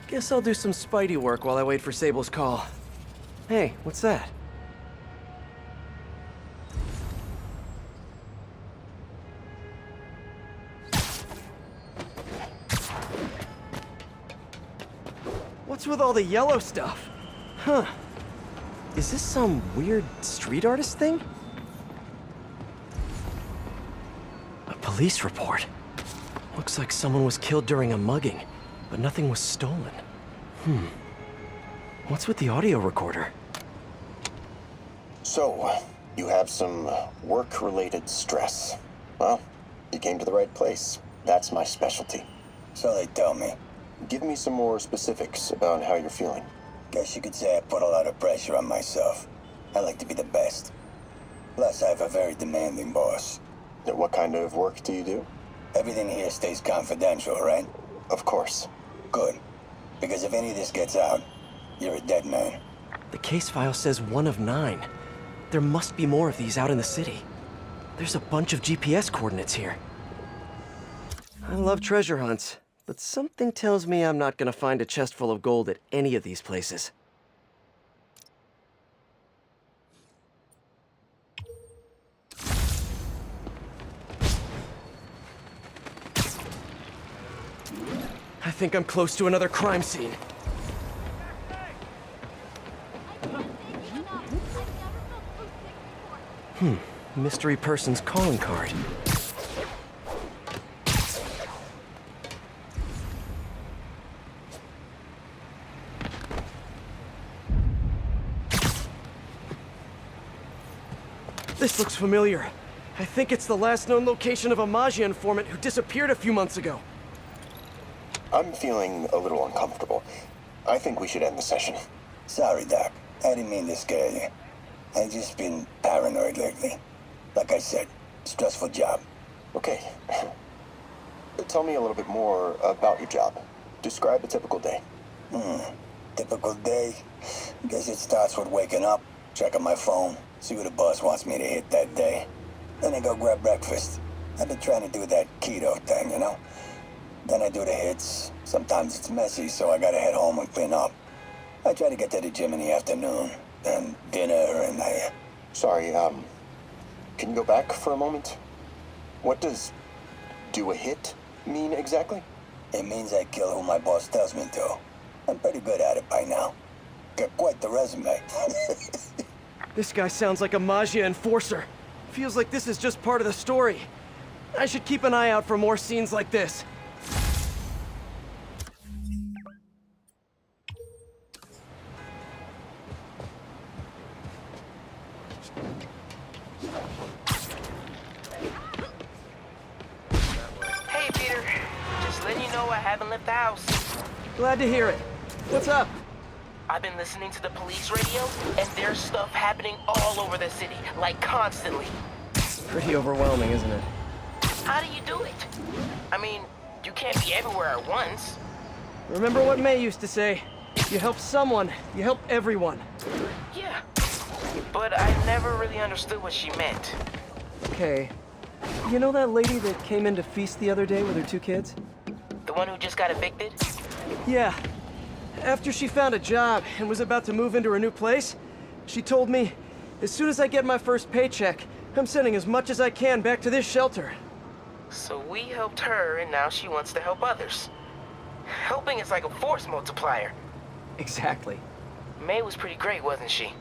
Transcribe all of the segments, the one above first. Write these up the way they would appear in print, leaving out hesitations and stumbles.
Guess I'll do some Spidey work while I wait for Sable's call. Hey, what's that? What's with all the yellow stuff? Huh. Is this some weird street artist thing? A police report. Looks like someone was killed during a mugging, but nothing was stolen. What's with the audio recorder? So, you have some work-related stress. Well, you came to the right place. That's my specialty. So they tell me. Give me some more specifics about how you're feeling. Guess you could say I put a lot of pressure on myself. I like to be the best. Plus, I have a very demanding boss. What kind of work do you do? Everything here stays confidential, right? Of course. Good. Because if any of this gets out, you're a dead man. The case file says 1 of 9. There must be more of these out in the city. There's a bunch of GPS coordinates here. I love treasure hunts, but something tells me I'm not gonna find a chest full of gold at any of these places. I think I'm close to another crime scene. Mystery person's calling card. This looks familiar. I think it's the last known location of a Maggia informant who disappeared a few months ago. I'm feeling a little uncomfortable. I think we should end the session. Sorry, Doc. I didn't mean to scare you. I've just been paranoid lately. Like I said, stressful job. Okay. Tell me a little bit more about your job. Describe a typical day. Typical day? Guess it starts with waking up, checking my phone, see what the boss wants me to hit that day. Then I go grab breakfast. I've been trying to do that keto thing, you know? Then I do the hits. Sometimes it's messy, so I gotta head home and clean up. I try to get to the gym in the afternoon, then dinner, and I... Sorry, can you go back for a moment? What does do a hit mean exactly? It means I kill who my boss tells me to. I'm pretty good at it by now. Got quite the resume. This guy sounds like a Maggia enforcer. Feels like this is just part of the story. I should keep an eye out for more scenes like this. Hey, Peter. Just letting you know I haven't left the house. Glad to hear it. What's up? I've been listening to the police radio, and there's stuff happening all over the city, like constantly. Pretty overwhelming, isn't it? How do you do it? I mean, you can't be everywhere at once. Remember what May used to say? You help someone, you help everyone. Yeah, but I never really understood what she meant. Okay. You know that lady that came in to feast the other day with her 2 kids? The one who just got evicted? Yeah. After she found a job and was about to move into her new place, she told me, as soon as I get my first paycheck, I'm sending as much as I can back to this shelter. So we helped her, and now she wants to help others. Helping is like a force multiplier. Exactly. May was pretty great, wasn't she?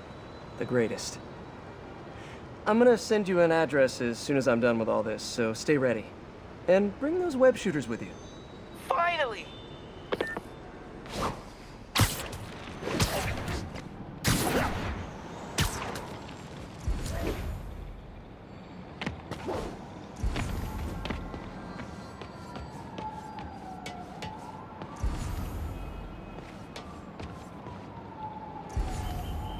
The greatest. I'm gonna send you an address as soon as I'm done with all this, so stay ready. And bring those web shooters with you. Finally!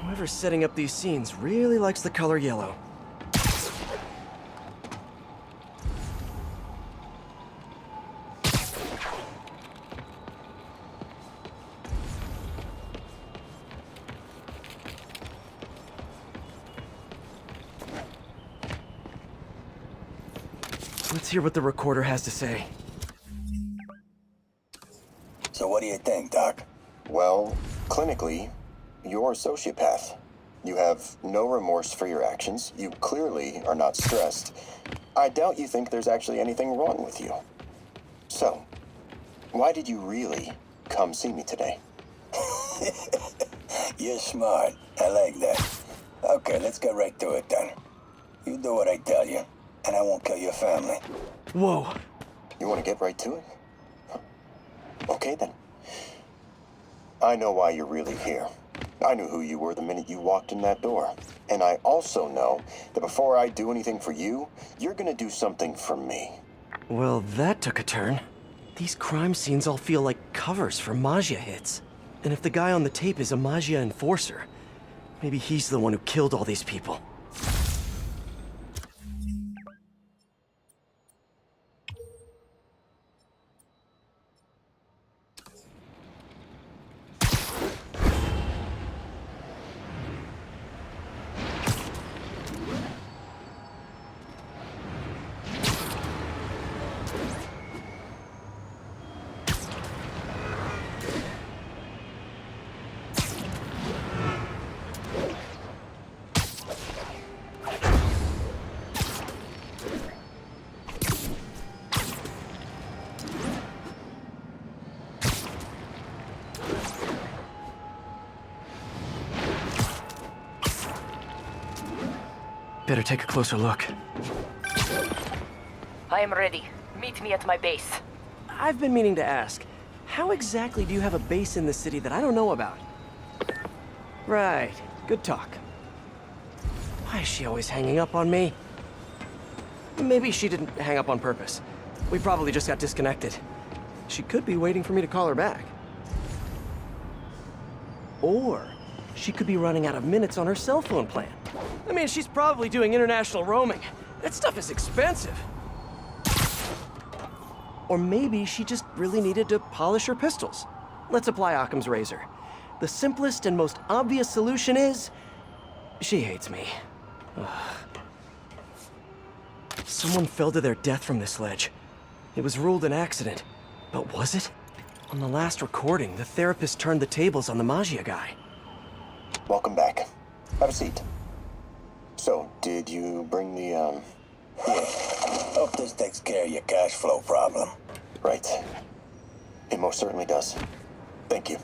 Whoever's setting up these scenes really likes the color yellow. Let's hear what the recorder has to say. So what do you think, Doc? Well, clinically, you're a sociopath. You have no remorse for your actions. You clearly are not stressed. I doubt you think there's actually anything wrong with you. So, why did you really come see me today? You're smart. I like that. Okay, let's get right to it then. You do what I tell you, and I won't kill your family. Whoa. You want to get right to it? Okay then. I know why you're really here. I knew who you were the minute you walked in that door. And I also know that before I do anything for you, you're gonna do something for me. Well, that took a turn. These crime scenes all feel like covers for Maggia hits. And if the guy on the tape is a Maggia enforcer, maybe he's the one who killed all these people. Better take a closer look. I am ready. Meet me at my base. I've been meaning to ask, how exactly do you have a base in the city that I don't know about? Right, good talk. Why is she always hanging up on me? Maybe she didn't hang up on purpose. We probably just got disconnected. She could be waiting for me to call her back. Or she could be running out of minutes on her cell phone plan. I mean, she's probably doing international roaming. That stuff is expensive. Or maybe she just really needed to polish her pistols. Let's apply Occam's razor. The simplest and most obvious solution is... she hates me. Ugh. Someone fell to their death from this ledge. It was ruled an accident. But was it? On the last recording, the therapist turned the tables on the Maggia guy. Welcome back. Have a seat. So, did you bring the, Yeah. Hope this takes care of your cash flow problem. Right. It most certainly does. Thank you.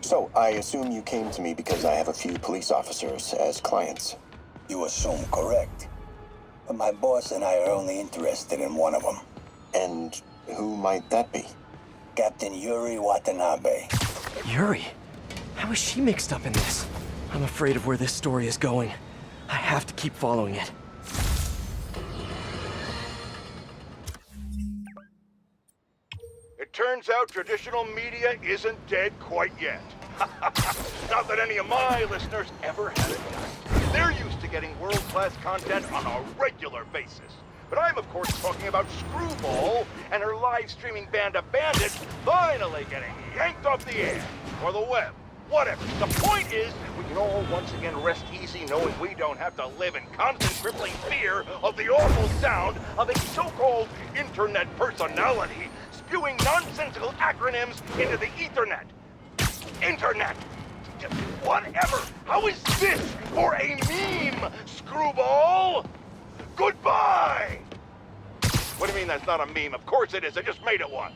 So, I assume you came to me because I have a few police officers as clients. You assume correct. But my boss and I are only interested in one of them. And who might that be? Captain Yuri Watanabe. Yuri? How is she mixed up in this? I'm afraid of where this story is going. I have to keep following it. It turns out traditional media isn't dead quite yet. Not that any of my listeners ever had it done. They're used to getting world-class content on a regular basis. But I'm, of course, talking about Screwball and her live-streaming band of bandits finally getting yanked off the air, or the web, whatever. The point is, we can all once again rest easy knowing we don't have to live in constant crippling fear of the awful sound of a so-called internet personality spewing nonsensical acronyms into the Ethernet. Internet! Whatever! How is this for a meme, Screwball? Goodbye! What do you mean that's not a meme? Of course it is. I just made it one.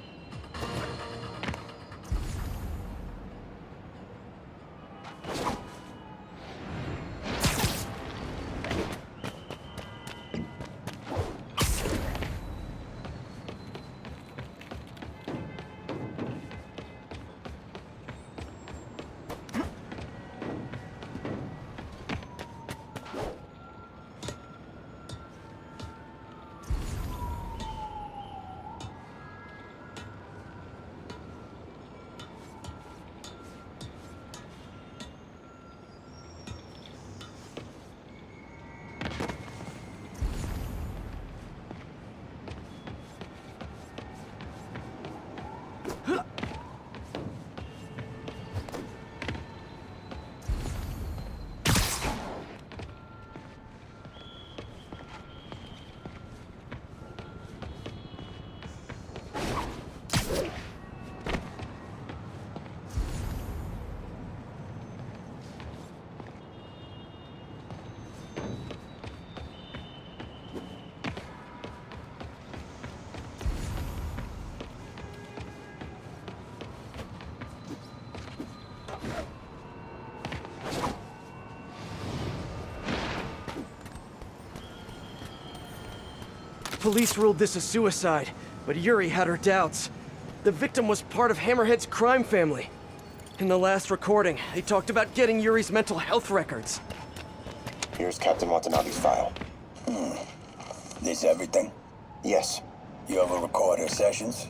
Police ruled this a suicide, but Yuri had her doubts. The victim was part of Hammerhead's crime family. In the last recording, they talked about getting Yuri's mental health records. Here's Captain Watanabe's file. This everything? Yes. You ever record her sessions?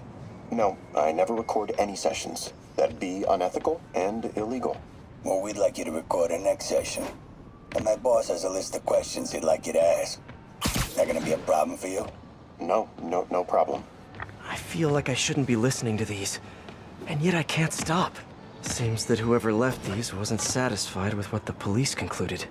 No, I never record any sessions. That'd be unethical and illegal. Well, we'd like you to record her next session. And my boss has a list of questions he'd like you to ask. That gonna be a problem for you? No problem. I feel like I shouldn't be listening to these, and yet I can't stop. Seems that whoever left these wasn't satisfied with what the police concluded.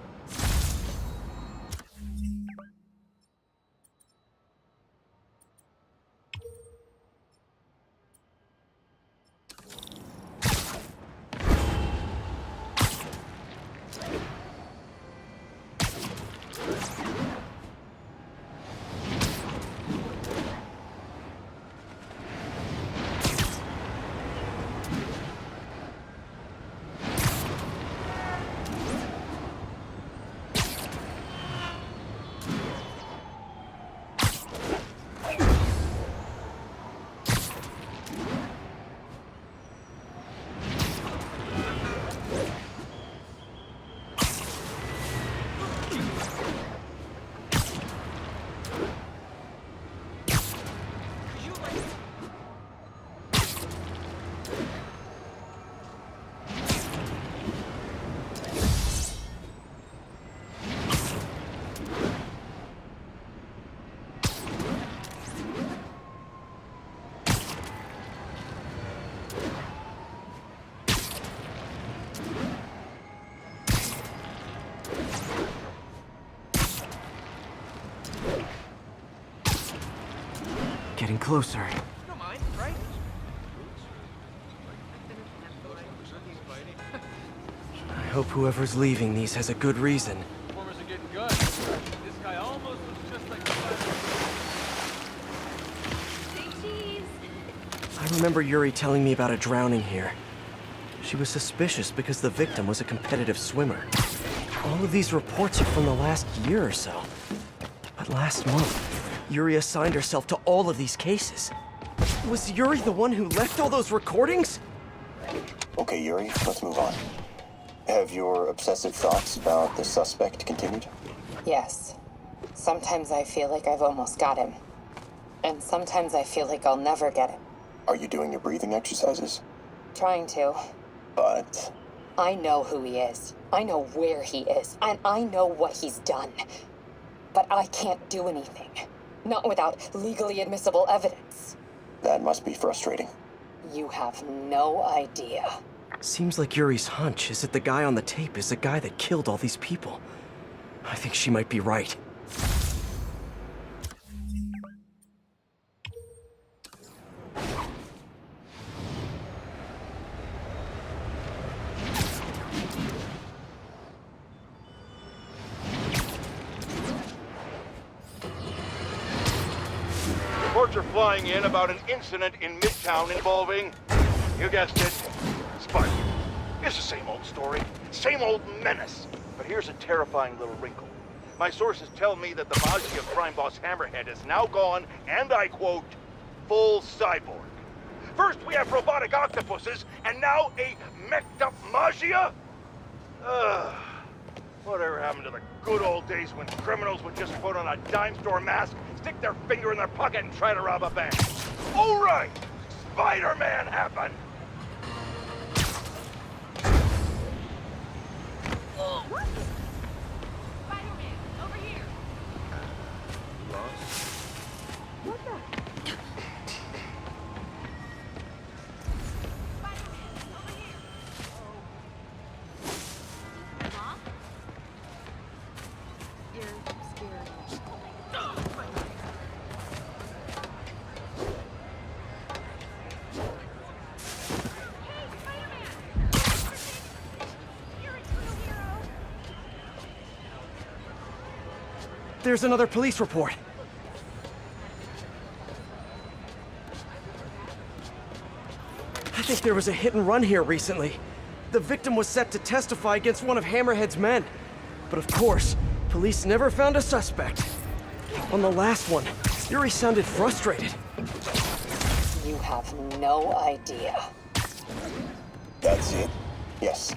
Getting closer. Don't mind, right? I hope whoever's leaving these has a good reason. Performers are getting good. This guy almost was just like the I remember Yuri telling me about a drowning here. She was suspicious because the victim was a competitive swimmer. All of these reports are from the last year or so. But last month, Yuri assigned herself to all of these cases. Was Yuri the one who left all those recordings? Okay, Yuri, let's move on. Have your obsessive thoughts about the suspect continued? Yes. Sometimes I feel like I've almost got him. And sometimes I feel like I'll never get him. Are you doing your breathing exercises? Trying to. But... I know who he is. I know where he is. And I know what he's done. But I can't do anything. Not without legally admissible evidence. that must be frustrating. You have no idea. Seems like Yuri's hunch is that the guy on the tape is the guy that killed all these people. I think she might be right. Reports are flying in about an incident in Midtown involving, you guessed it, Sparky. It's the same old story, same old menace. But here's a terrifying little wrinkle. My sources tell me that the Maggia crime boss Hammerhead is now gone, and I quote, full cyborg. First we have robotic octopuses, and now a meched up Maggia? Whatever happened to the good old days when criminals would just put on a dime store mask, stick their finger in their pocket, and try to rob a bank? All right, Spider-Man happened. Spider-Man, over here. What the? Spider-Man, over here. Mom? You're scared. There's another police report. I think there was a hit and run here recently. The victim was set to testify against one of Hammerhead's men. But of course, police never found a suspect. On the last one, Yuri sounded frustrated. You have no idea. That's it? Yes.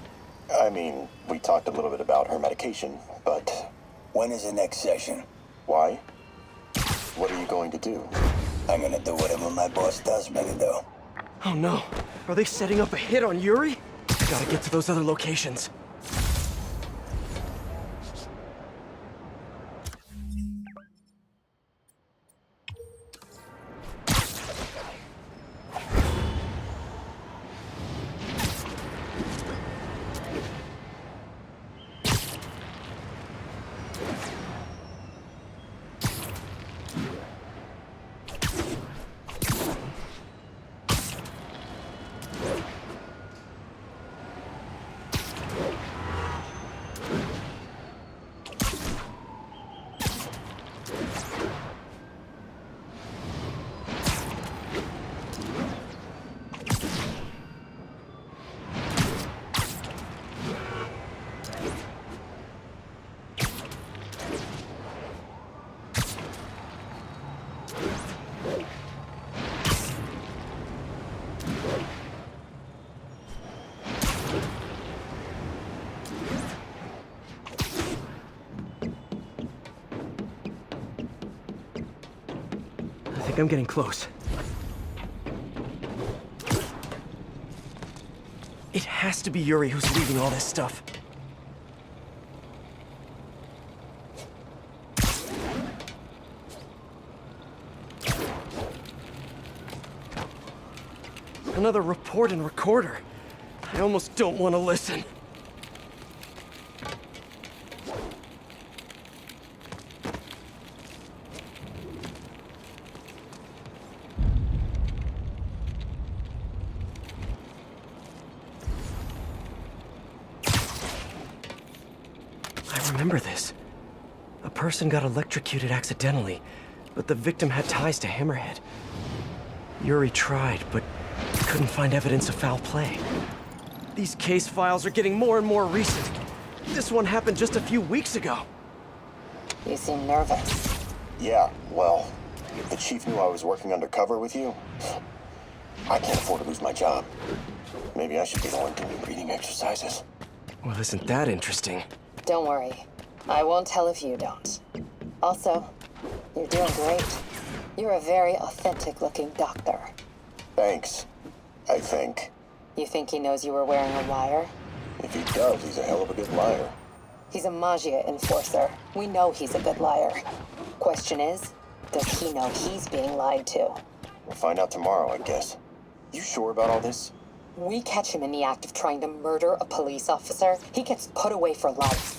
I mean, we talked a little bit about her medication, but When is the next session? why? What are you going to do? I'm gonna do whatever my boss tells me to do. Oh no. Are they setting up a hit on Yuri? I gotta get to those other locations. I think I'm getting close. It has to be Yuri who's leaving all this stuff. Another report and recorder. I almost don't want to listen. I remember this. A person got electrocuted accidentally, but the victim had ties to Hammerhead. Yuri tried, but couldn't find evidence of foul play. These case files are getting more and more recent. This one happened just a few weeks ago. You seem nervous. Yeah, well, if the chief knew I was working undercover with you, I can't afford to lose my job. Maybe I should be the one doing breathing exercises. Well, isn't that interesting? Don't worry. I won't tell if you don't. Also, you're doing great. You're a very authentic-looking doctor. Thanks, I think. You think he knows you were wearing a wire? If he does, he's a hell of a good liar. He's a Magia enforcer. We know he's a good liar. Question is, does he know he's being lied to? We'll find out tomorrow, I guess. You sure about all this? We catch him in the act of trying to murder a police officer, he gets put away for life.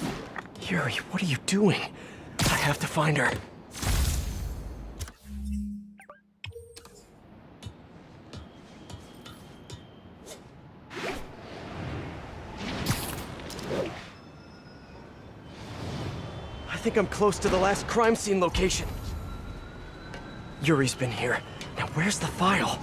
Yuri, what are you doing? I have to find her. I think I'm close to the last crime scene location. Yuri's been here. Now where's the file?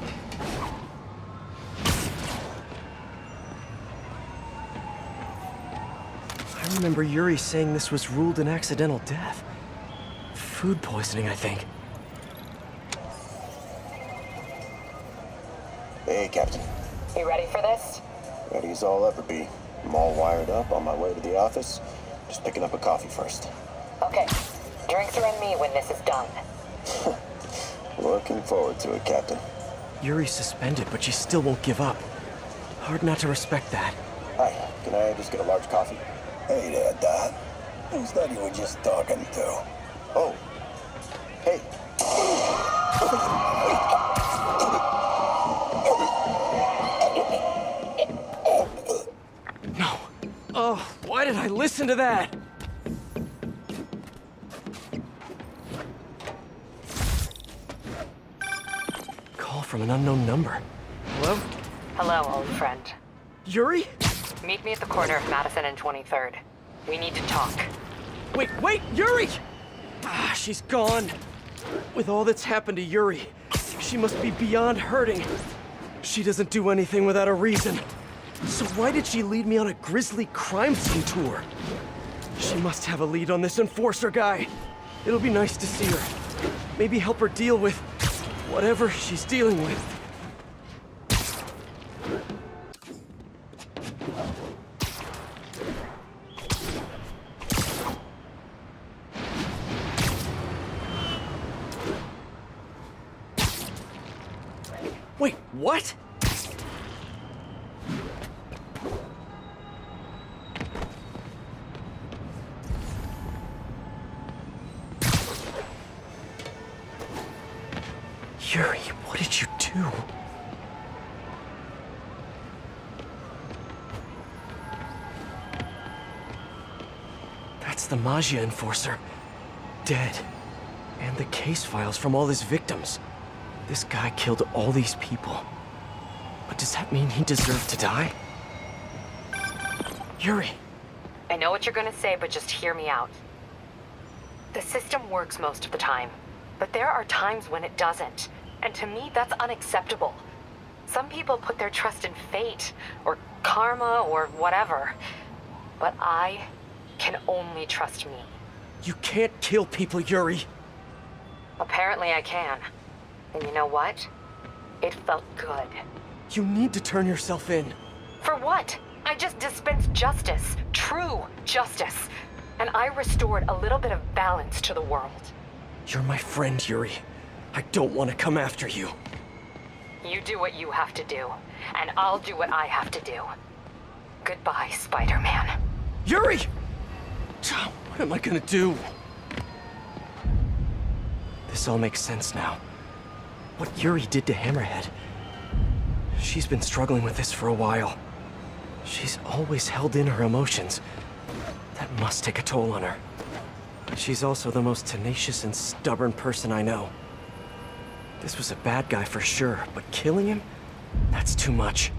I remember Yuri saying this was ruled an accidental death. Food poisoning, I think. Hey, Captain. You ready for this? Ready as I'll ever be. I'm all wired up on my way to the office. Just picking up a coffee first. Okay. Drinks are on me when this is done. Looking forward to it, Captain. Yuri's suspended, but she still won't give up. Hard not to respect that. Hi, can I just get a large coffee? Hey there, Dad. Who's that you were just talking to? Oh. Hey. No. Oh, why did I listen to that? Call from an unknown number. Hello? Hello, old friend. Yuri? Meet me at the corner of Madison and 23rd. We need to talk. Wait, Yuri! Ah, she's gone. With all that's happened to Yuri, she must be beyond hurting. She doesn't do anything without a reason. So why did she lead me on a grisly crime scene tour? She must have a lead on this enforcer guy. It'll be nice to see her. Maybe help her deal with whatever she's dealing with. Wait, what? Yuri, what did you do? That's the Magia Enforcer. Dead. And the case files from all his victims. This guy killed all these people. But does that mean he deserved to die? Yuri! I know what you're gonna say, but just hear me out. The system works most of the time, but there are times when it doesn't. And to me, that's unacceptable. Some people put their trust in fate, or karma, or whatever. But I can only trust me. You can't kill people, Yuri! Apparently I can. And you know what? It felt good. You need to turn yourself in. For what? I just dispensed justice. True justice. And I restored a little bit of balance to the world. You're my friend, Yuri. I don't want to come after you. You do what you have to do, and I'll do what I have to do. Goodbye, Spider-Man. Yuri! What am I gonna do? This all makes sense now. What Yuri did to Hammerhead. She's been struggling with this for a while. She's always held in her emotions. That must take a toll on her. She's also the most tenacious and stubborn person I know. This was a bad guy for sure, but killing him? That's too much.